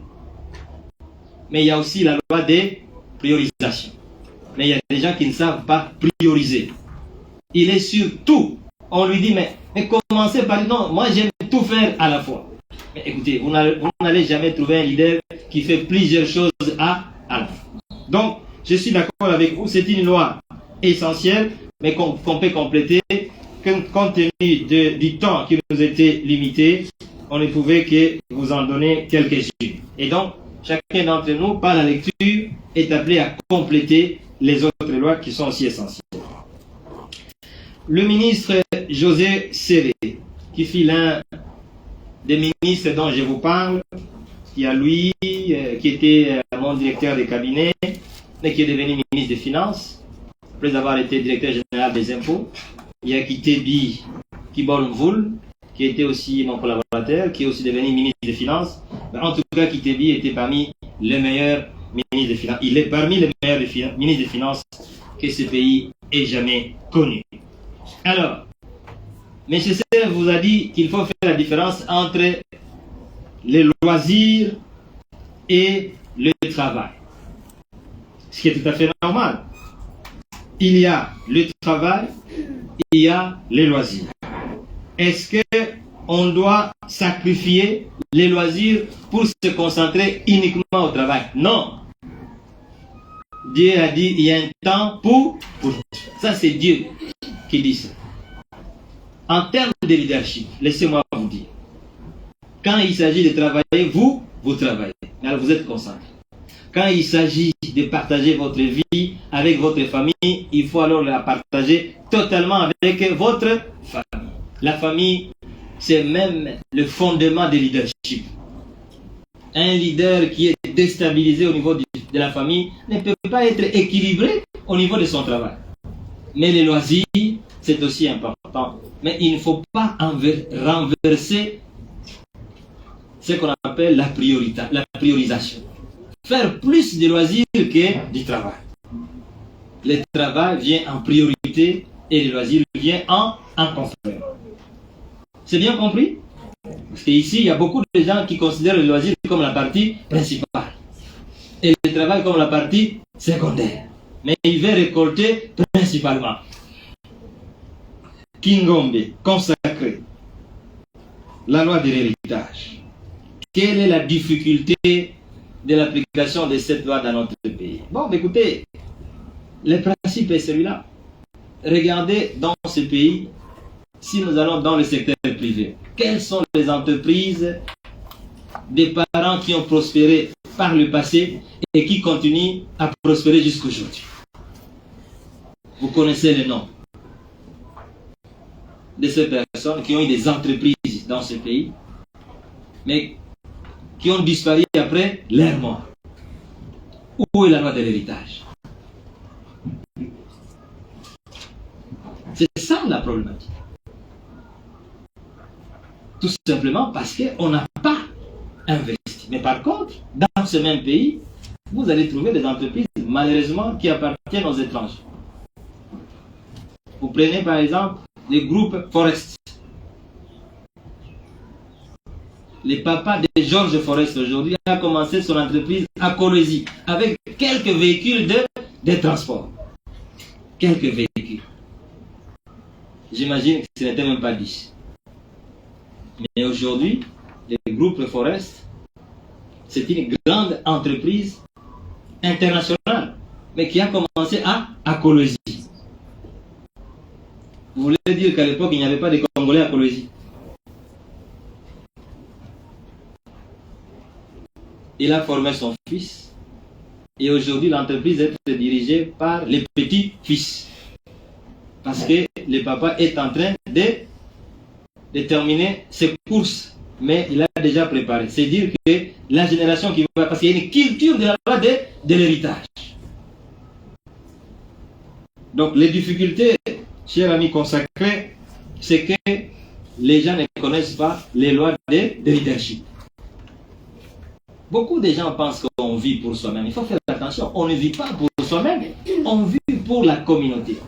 Mais il y a aussi la loi des priorisations. Mais il y a des gens qui ne savent pas prioriser. Il est sur tout. On lui dit, mais commencez par dire, non, moi j'aime tout faire à la fois. Mais écoutez, vous n'allez jamais trouver un leader qui fait plusieurs choses à la fois. Donc, je suis d'accord avec vous, c'est une loi essentielle, mais qu'on peut compléter. Compte tenu du temps qui nous était limité, on ne pouvait que vous en donner quelques-unes. Et donc, chacun d'entre nous, par la lecture, est appelé à compléter les autres lois qui sont aussi essentielles. Le ministre José Séré, qui fut l'un des ministres dont je vous parle, il y a lui, qui était mon directeur de cabinet, mais qui est devenu ministre des Finances, après avoir été directeur général des impôts. Il y a Kitebi Kibolmvoul, qui était aussi mon collaborateur, qui est aussi devenu ministre des Finances. Mais en tout cas, Kitebi était parmi les meilleurs ministres des Finances. Il est parmi les meilleurs ministres des Finances que ce pays ait jamais connu. Alors, M. Serre vous a dit qu'il faut faire la différence entre les loisirs et le travail. Ce qui est tout à fait normal. Il y a le travail, il y a les loisirs. Est-ce qu'on doit sacrifier les loisirs pour se concentrer uniquement au travail? Non. Dieu a dit, il y a un temps pour ça, c'est Dieu qui dit ça. En termes de leadership, laissez-moi vous dire, quand il s'agit de travailler, vous travaillez. Alors vous êtes concentré. Quand il s'agit de partager votre vie avec votre famille, il faut alors la partager totalement avec votre famille. La famille, c'est même le fondement du leadership. Un leader qui est déstabilisé au niveau de la famille ne peut pas être équilibré au niveau de son travail. Mais les loisirs, c'est aussi important. Mais il ne faut pas renverser ce qu'on appelle la priorisation. Faire plus de loisirs que du travail. Le travail vient en priorité et le loisir vient en complément. C'est bien compris? Parce qu'ici, il y a beaucoup de gens qui considèrent le loisir comme la partie principale et le travail comme la partie secondaire. Mais il veut récolter principalement. Kingombe, consacré. La loi de l'héritage. Quelle est la difficulté de l'application de cette loi dans notre pays? Bon, écoutez, le principe est celui-là. Regardez dans ce pays, si nous allons dans le secteur privé, quelles sont les entreprises des parents qui ont prospéré par le passé et qui continuent à prospérer jusqu'aujourd'hui? Vous connaissez les noms de ces personnes qui ont eu des entreprises dans ce pays, mais qui ont disparu après leur mort. Où est la loi de l'héritage? C'est ça la problématique. Tout simplement parce qu'on n'a pas investi. Mais par contre, dans ce même pays, vous allez trouver des entreprises, malheureusement, qui appartiennent aux étrangers. Vous prenez par exemple les groupes Forest. Le papa de Georges Forest aujourd'hui a commencé son entreprise à Colosie avec quelques véhicules de transport. Quelques véhicules. J'imagine que ce n'était même pas 10. Mais aujourd'hui, le groupe Forest, c'est une grande entreprise internationale, mais qui a commencé à Colosie. Vous voulez dire qu'à l'époque, il n'y avait pas de Congolais à Kolwezi? Il a formé son fils. Et aujourd'hui, l'entreprise est dirigée par les petits-fils. Parce que le papa est en train de terminer ses courses. Mais il a déjà préparé. C'est dire que la génération qui va... Parce qu'il y a une culture de la loi de l'héritage. Donc les difficultés, chers amis consacrés, c'est que les gens ne connaissent pas les lois de leadership. Beaucoup de gens pensent qu'on vit pour soi-même. Il faut faire attention. On ne vit pas pour soi-même, on vit pour la communauté.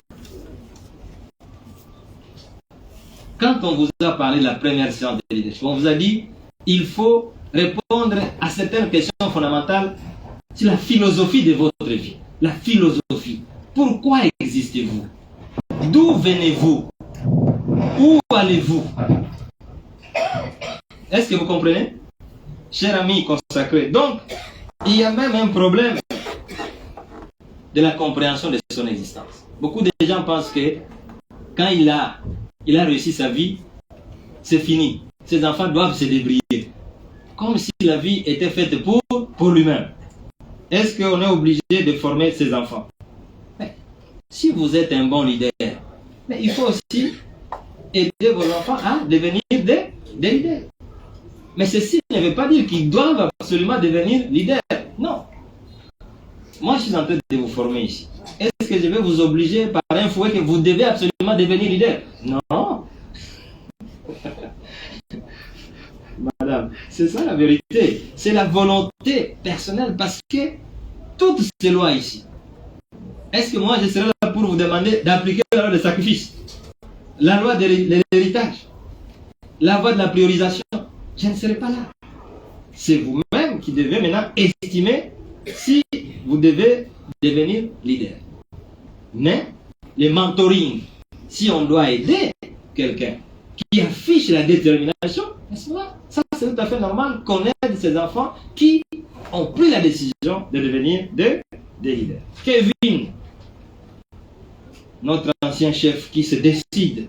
Quand on vous a parlé de la première séance de leadership, on vous a dit il faut répondre à certaines questions fondamentales sur la philosophie de votre vie. La philosophie. Pourquoi existez-vous? D'où venez-vous? Où allez-vous? Est-ce que vous comprenez? Chers amis consacrés, donc, il y a même un problème de la compréhension de son existence. Beaucoup de gens pensent que quand il a réussi sa vie, c'est fini. Ses enfants doivent se débrouiller. Comme si la vie était faite pour lui-même. Est-ce qu'on est obligé de former ses enfants? Mais, si vous êtes un bon leader, mais il faut aussi aider vos enfants à devenir des leaders. Mais ceci ne veut pas dire qu'ils doivent absolument devenir leaders. Non. Moi, je suis en train de vous former ici. Est-ce que je vais vous obliger par un fouet que vous devez absolument devenir leader? Non. Madame, c'est ça la vérité. C'est la volonté personnelle parce que toutes ces lois ici, est-ce que moi je serai là pour vous demander d'appliquer la loi de sacrifice, la loi de l'héritage, la loi de la priorisation? Je ne serai pas là. C'est vous-même qui devez maintenant estimer si vous devez devenir leader. Mais le mentoring, si on doit aider quelqu'un qui affiche la détermination, ça c'est tout à fait normal qu'on aide ces enfants qui ont pris la décision de devenir des leaders. Kevin, notre ancien chef qui se décide,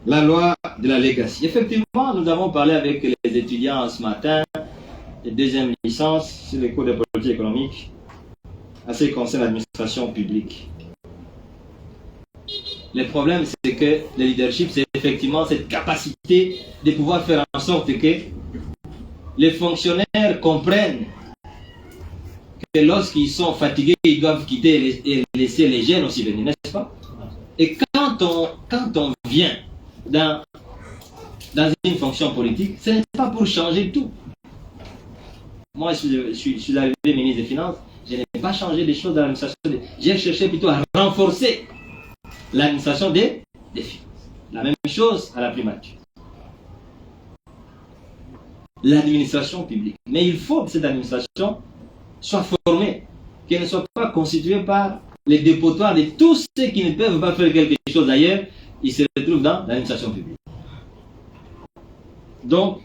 la loi de la legacy. Effectivement, nous avons parlé avec les étudiants ce matin de deuxième licence sur les cours de politique économique à ce qui concerne l'administration publique. Le problème, c'est que le leadership, c'est effectivement cette capacité de pouvoir faire en sorte que les fonctionnaires comprennent que lorsqu'ils sont fatigués, ils doivent quitter et laisser les jeunes aussi venir, n'est-ce pas? Et quand on vient dans une fonction politique, ce n'est pas pour changer tout. Moi, je suis arrivé ministre des Finances, je n'ai pas changé des choses dans l'administration. J'ai cherché plutôt à renforcer l'administration des finances. La même chose à la primature. L'administration publique. Mais il faut que cette administration soit formée, qu'elle ne soit pas constituée par les dépotoirs de tous ceux qui ne peuvent pas faire quelque chose ailleurs, ils se retrouvent dans l'administration publique. Donc,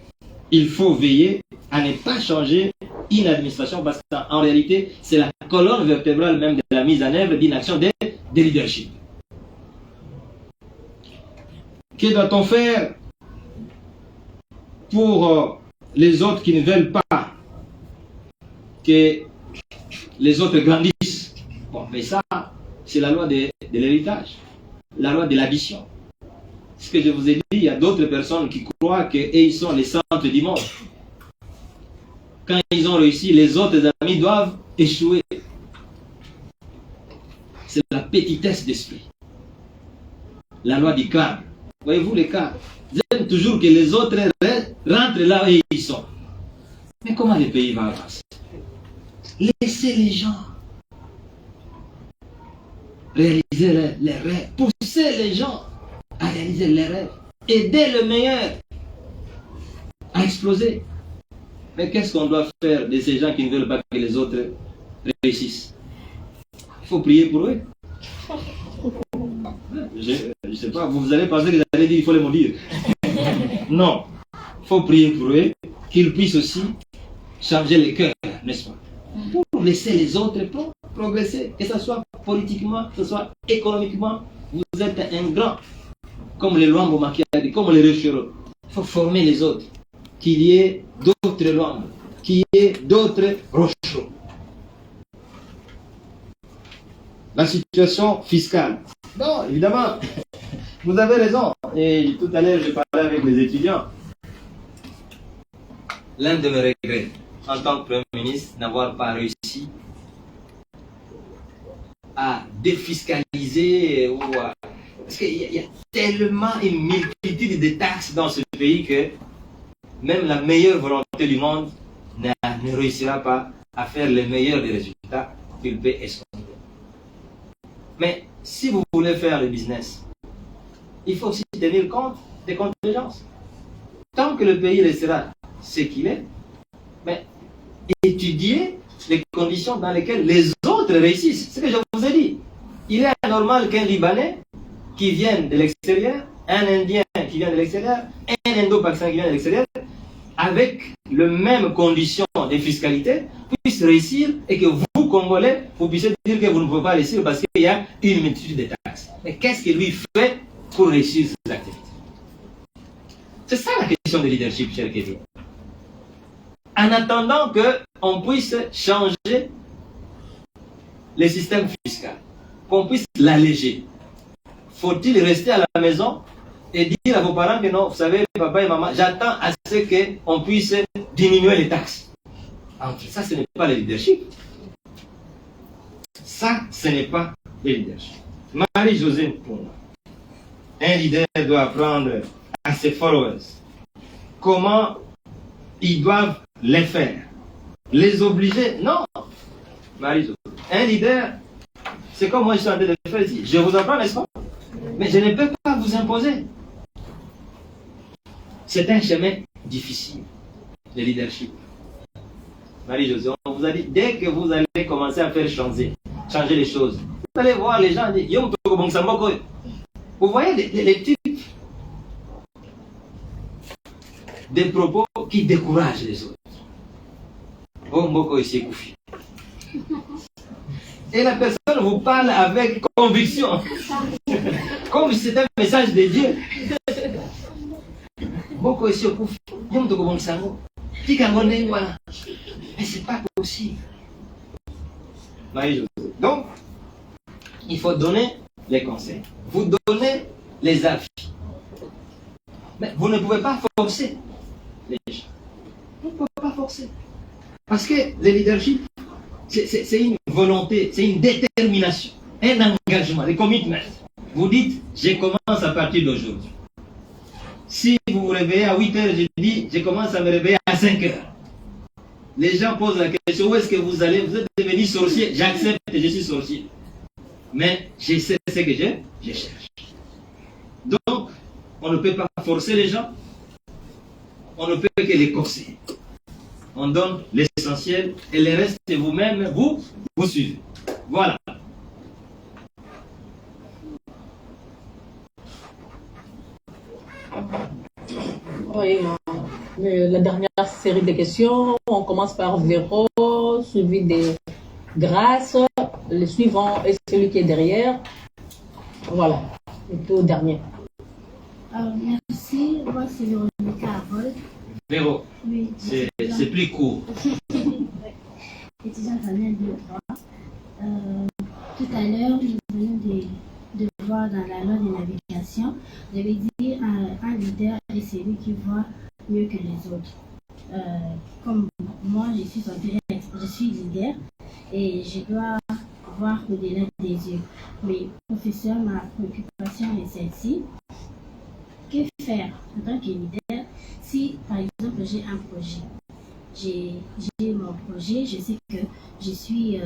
il faut veiller à ne pas changer une administration parce qu'en réalité, c'est la colonne vertébrale même de la mise en œuvre d'une action de leadership. Que doit-on faire pour les autres qui ne veulent pas que les autres grandissent? Bon, mais ça, c'est la loi de l'héritage, la loi de l'addition. Ce que je vous ai dit, il y a d'autres personnes qui croient qu'ils sont les centres du monde. Quand ils ont réussi, les autres amis doivent échouer. C'est la petitesse d'esprit. La loi du cadre. Voyez-vous les cadres? Ils aiment toujours que les autres rentrent là où ils sont. Mais comment le pays va avancer? Laissez les gens réaliser les rêves. Poussez les gens à réaliser les rêves. Aider le meilleur à exploser. Mais qu'est-ce qu'on doit faire de ces gens qui ne veulent pas que les autres réussissent? Il faut prier pour eux. Je ne sais pas, vous allez penser que j'allais dire il faut les maudire. Non. Il faut prier pour eux, qu'ils puissent aussi changer les cœurs, n'est-ce pas? Pour laisser les autres progresser, que ce soit politiquement, que ce soit économiquement, Vous êtes un grand, comme les Luambo Makiadi, comme les Rechero. Il faut former les autres. Qu'il y ait d'autres Luambo, qu'il y ait d'autres Rochero. La situation fiscale. Non, évidemment, vous avez raison. Et tout à l'heure, je parlais avec les étudiants. L'un de mes regrets, en tant que Premier ministre, n'avoir pas réussi à défiscaliser ou à... Parce qu'il y a tellement une multitude de taxes dans ce pays que même la meilleure volonté du monde ne réussira pas à faire le meilleur des résultats qu'il peut escompter. Mais si vous voulez faire le business, il faut aussi tenir compte des contingences. Tant que le pays restera ce qu'il est, mais étudier les conditions dans lesquelles les autres réussissent. C'est ce que je vous ai dit. Il est anormal qu'un Libanais qui vienne de l'extérieur, un Indien qui vient de l'extérieur, un Indo-Pakistanais qui vient de l'extérieur, avec les mêmes conditions de fiscalité, puisse réussir et que vous, Congolais, vous puissiez dire que vous ne pouvez pas réussir parce qu'il y a une multitude de taxes. Mais qu'est-ce qu'il lui fait pour réussir ses activités? C'est ça la question de leadership, cher Kevin. En attendant qu'on puisse changer le système fiscal, qu'on puisse l'alléger, faut-il rester à la maison et dire à vos parents que non, vous savez, papa et maman, j'attends à ce qu'on puisse diminuer les taxes. Alors, ça, ce n'est pas le leadership. Ça, ce n'est pas le leadership. Marie-Josée, pour moi, un leader doit apprendre à ses followers comment ils doivent les faire. Les obliger? Non. Marie-Josée, un leader, c'est comme moi je suis en train de le faire ici. Je vous apprends, n'est-ce pas? Mais je ne peux pas vous imposer. C'est un chemin difficile, le leadership. Marie-Josée, on vous a dit, dès que vous allez commencer à faire changer les choses, vous allez voir les gens dire, vous voyez les types des propos qui découragent les autres. Et la personne vous parle avec conviction, comme si c'était un message de Dieu. Mais c'est pas possible. Donc, il faut donner les conseils. Vous donnez les avis. Mais vous ne pouvez pas forcer les gens. Vous ne pouvez pas forcer. Parce que le leadership, c'est une volonté, c'est une détermination, un engagement, des commitments. Vous dites, je commence à partir d'aujourd'hui. Si vous vous réveillez à 8 heures, je dis, je commence à me réveiller à 5 heures. Les gens posent la question, où est-ce que vous allez? Vous êtes devenu sorcier? J'accepte, je suis sorcier. Mais je sais ce que je cherche. Donc, on ne peut pas forcer les gens. On ne peut que les conseiller. On donne l'essentiel et le reste, vous-même, vous suivez. Voilà. Oui, la dernière série de questions, on commence par Véro, suivi de Grâce, le suivant est celui qui est derrière. Voilà, et puis au dernier. Merci, moi c'est Véronica Harold. Véro, oui, c'est plus court. Étudiante en L2 droit. Tout à l'heure, nous venons de voir dans la loi de navigation, j'avais dit un leader est celui qui voit mieux que les autres. Comme moi, je suis leader et je dois voir au-delà des yeux. Mais professeur, ma préoccupation est celle-ci. Que faire en tant que leader si, par exemple, j'ai un projet? J'ai mon projet, je sais que je suis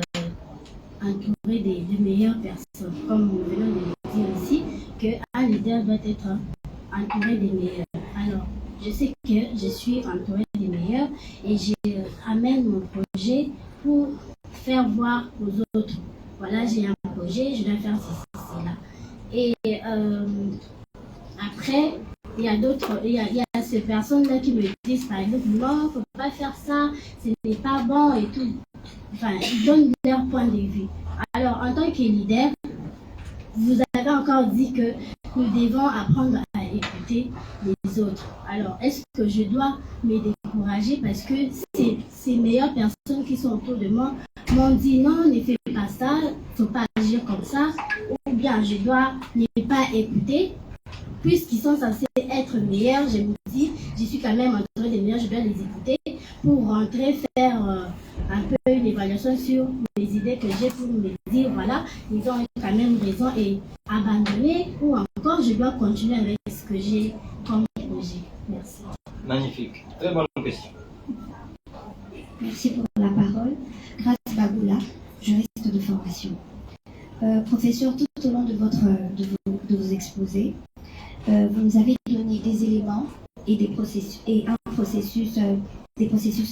entouré de meilleures personnes. Comme nous venons de le dire aussi, qu'un leader doit être entouré des meilleurs. Alors, je sais que je suis entouré des meilleurs et j'amène mon projet pour faire voir aux autres. Voilà, j'ai un projet, je dois faire ceci, cela. Et après, il y a ces personnes-là qui me disent, par exemple, non, il ne faut pas faire ça, ce n'est pas bon et tout. Enfin, ils donnent leur point de vue. Alors, en tant que leader, vous avez encore dit que nous devons apprendre à écouter les autres. Alors, est-ce que je dois me décourager parce que ces meilleures personnes qui sont autour de moi m'ont dit non, ne fais pas ça, il ne faut pas agir comme ça, ou bien je dois ne pas écouter, puisqu'ils sont censés être meilleurs, je me dis, je suis quand même entourée des meilleurs, je dois les écouter pour rentrer, faire un peu une évaluation sur les idées que j'ai pour me dire, voilà, ils ont quand même raison et abandonner, ou encore je dois continuer avec ce que j'ai comme projet. Merci. Magnifique. Très bonne question. Merci pour la parole. Grâce Bagoula, juriste de formation. Professeur, tout au long de vos exposés, vous nous avez donné des éléments et des processus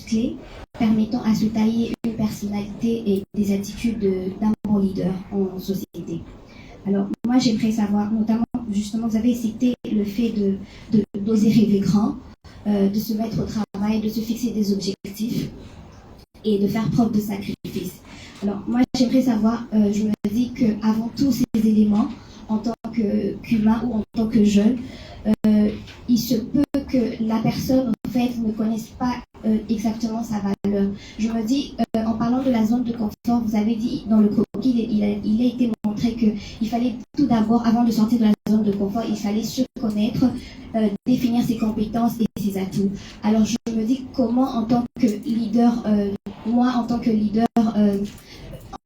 clés permettant à se tailler une personnalité et des attitudes d'un bon leader en société. Alors, moi, j'aimerais savoir, notamment, justement, vous avez cité le fait d'oser rêver grand, de se mettre au travail, de se fixer des objectifs et de faire preuve de sacrifice. Alors, moi, j'aimerais savoir, je me dis qu'avant tous ces éléments, en tant qu'humain ou en tant que jeune, il se peut que la personne, en fait, ne connaisse pas exactement sa valeur. Je me dis, en parlant de la zone de confort, vous avez dit dans le croquis, il a été montré qu'il fallait tout d'abord, avant de sortir de la zone de confort, il fallait se connaître, définir ses compétences et ses atouts. Alors, je me dis comment, en tant que leader, moi, en tant que leader,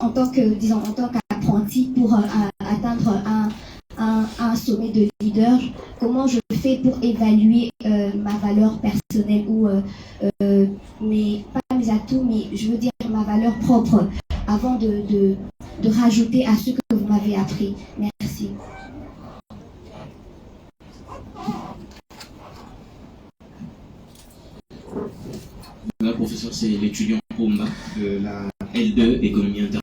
en tant qu'apprenti, pour atteindre un sommet de leader, comment je fais pour évaluer ma valeur personnelle ou pas mes atouts, mais je veux dire ma valeur propre avant de rajouter à ce que vous m'avez appris. Merci. La professeure, c'est l'étudiant Omba de la L2, Économie internationale.